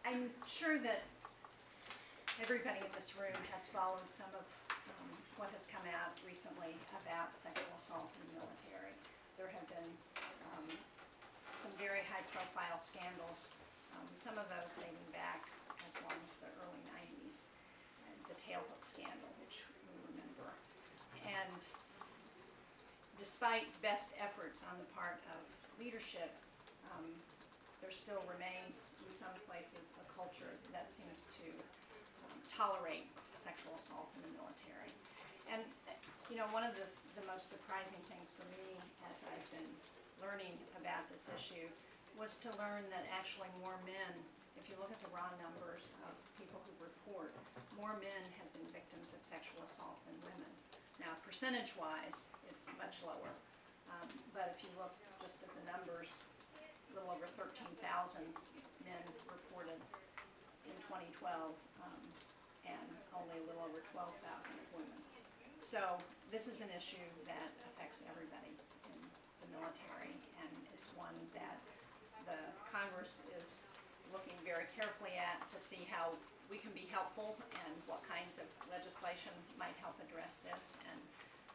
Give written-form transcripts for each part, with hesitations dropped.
I'm sure that everybody in this room has followed some of what has come out recently about sexual assault in the military. There have been some very high-profile scandals, some of those dating back as long as the early 90s, and the tailhook scandal, which we remember. And despite best efforts on the part of leadership, there still remains in some places a culture that seems to tolerate sexual assault in the military. And you know, one of the most surprising things for me as I've been learning about this issue was to learn that actually more men, if you look at the raw numbers of people who report, more men have been victims of sexual assault than women. Now, percentage-wise, it's much lower, but if you look just at the numbers, a little over 13,000 men reported in 2012, and only a little over 12,000 of women. So this is an issue that affects everybody in the military, and it's one that the Congress is looking very carefully at to see how we can be helpful and what kinds of legislation might help address this. And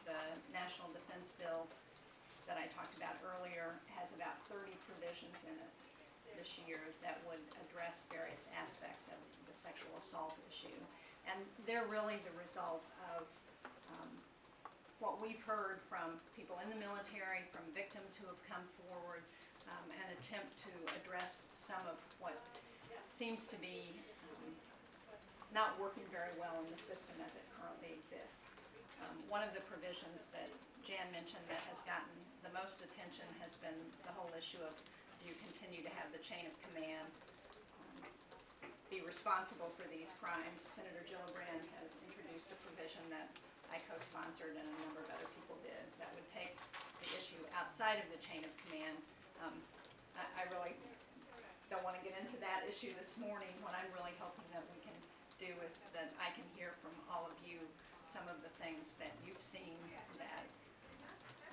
the National Defense Bill that I talked about earlier has about 30 provisions in it this year that would address various aspects of the sexual assault issue. And they're really the result of what we've heard from people in the military, from victims who have come forward, an attempt to address some of what seems to be not working very well in the system as it currently exists. One of the provisions that Jan mentioned that has gotten the most attention has been the whole issue of, do you continue to have the chain of command be responsible for these crimes? Senator Gillibrand has introduced a provision that I co-sponsored and a number of other people did that would take the issue outside of the chain of command. I really don't want to get into that issue this morning. What I'm really hoping that we can do is that I can hear from all of you some of the things that you've seen that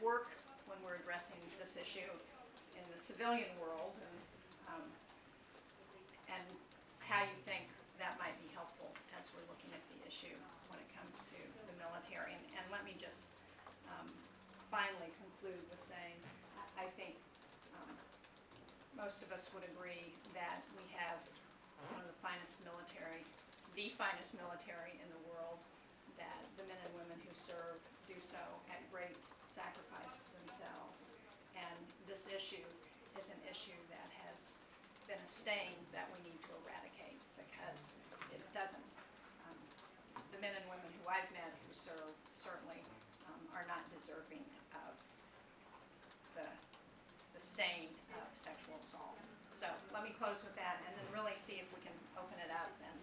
work when we're addressing this issue in the civilian world, and how you think that might be helpful as we're looking at the issue when it comes to the military. And let me just finally conclude with saying I think most of us would agree that we have one of the finest military, the finest military in the world, that the men and women who serve do so at great sacrifice to themselves. And this issue is an issue that has been a stain that we need to eradicate, because it doesn't, the men and women who I've met who serve certainly are not deserving of the stain of sexual assault. So let me close with that and then really see if we can open it up and